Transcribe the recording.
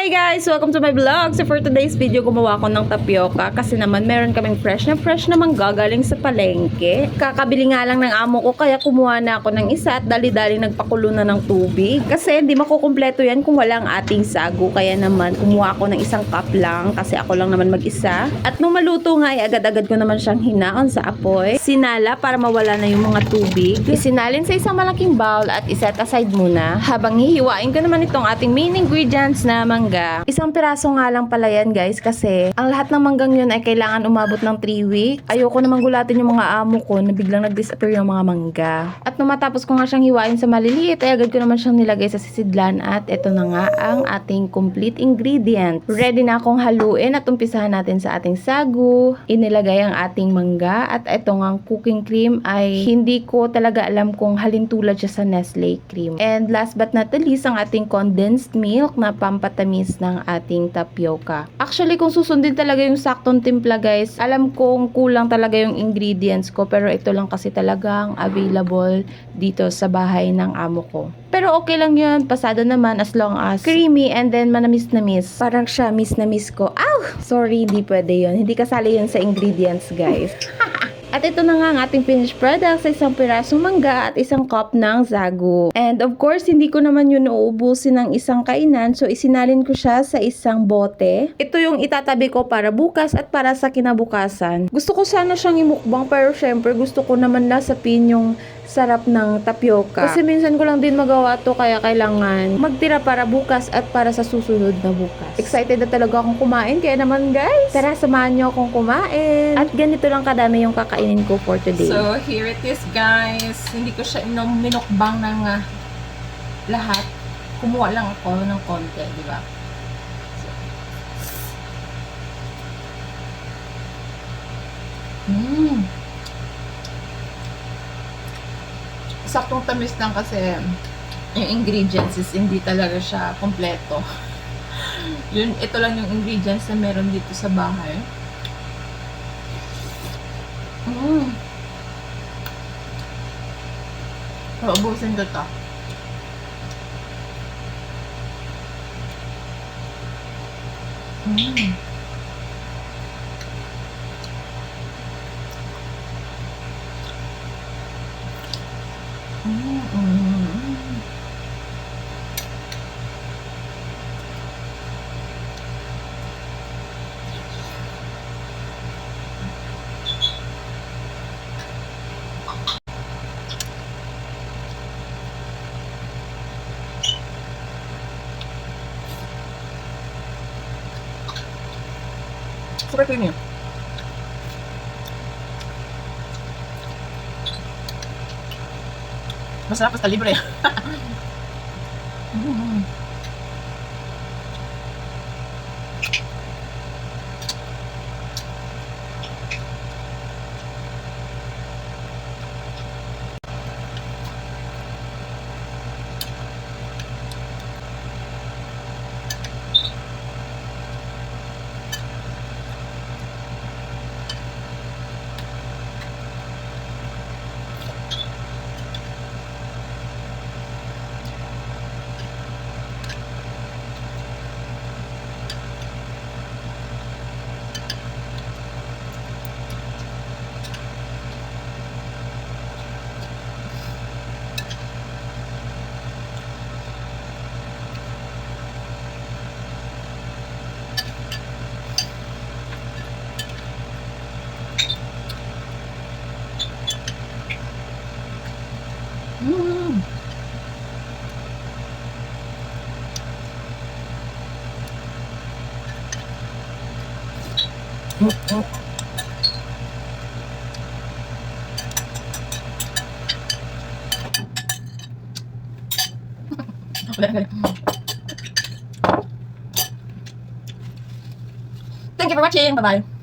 Hi guys! Welcome to my vlog. So for today's video, gumawa ko ng tapioca kasi naman meron kaming fresh na mangga galing sa palengke. Kakabili nga lang ng amo ko kaya kumuha na ako ng isa at dali-dali nagpakulo na ng tubig. Kasi hindi makukumpleto yan kung wala ang ating sago. Kaya naman kumuha ako ng isang cup lang kasi ako lang naman mag-isa. At nung maluto nga ay agad-agad ko naman siyang hinaon sa apoy. Sinala para mawala na yung mga tubig. Isinalin sa isang malaking bowl at iset aside muna. Habang hihiwain ko naman itong ating main ingredients na mangga. Isang piraso nga lang pala yan guys kasi ang lahat ng manggang yun ay kailangan umabot ng 3 weeks. Ayoko namang gulatin yung mga amo ko na biglang nag-disappear yung mga mangga. At nung matapos ko nga siyang hiwain sa maliliit ay agad ko naman siyang nilagay sa sisidlan at ito na nga ang ating complete ingredient. Ready na akong haluin at umpisahan natin sa ating sagu. Inilagay ang ating mangga at ito nga ang cooking cream ay hindi ko talaga alam kung halintulad siya sa Nestle cream. And last but not the least ang ating condensed milk na pampatamis ng ating tapioca. Actually, kung susundin talaga yung saktong timpla guys, alam kong kulang talaga yung ingredients ko pero ito lang kasi talagang available dito sa bahay ng amo ko. Pero okay lang yun, pasado naman as long as creamy and then manamis-namis. Parang siya miss ko. Ow! Sorry, hindi pwede yun. Hindi kasali yun sa ingredients guys. At ito na nga ang ating finished product sa isang pirasong mangga at isang cup ng sagu. And of course, hindi ko naman yun uubusin ng isang kainan. So, isinalin ko siya sa isang bote. Ito yung itatabi ko para bukas at para sa kinabukasan. Gusto ko sana siyang imukbang pero syempre gusto ko naman nasapin yung sarap ng tapioca. Kasi minsan ko lang din magawa to kaya kailangan magtira para bukas at para sa susunod na bukas. Excited na talaga akong kumain kaya naman guys, tara samahan niyo akong kumain. At ganito lang kadami yung kakainin ko for today. So here it is guys. Hindi ko siya minukbang ng lahat. Kumuha lang ako ng konti, di ba? Saktong tamis lang kasi yung ingredients is hindi talaga siya kompleto. Ito lang yung ingredients na meron dito sa bahay. So, ubusin ko to. Super creamy. Masarap basta libre. Thank you for watching. Bye-bye.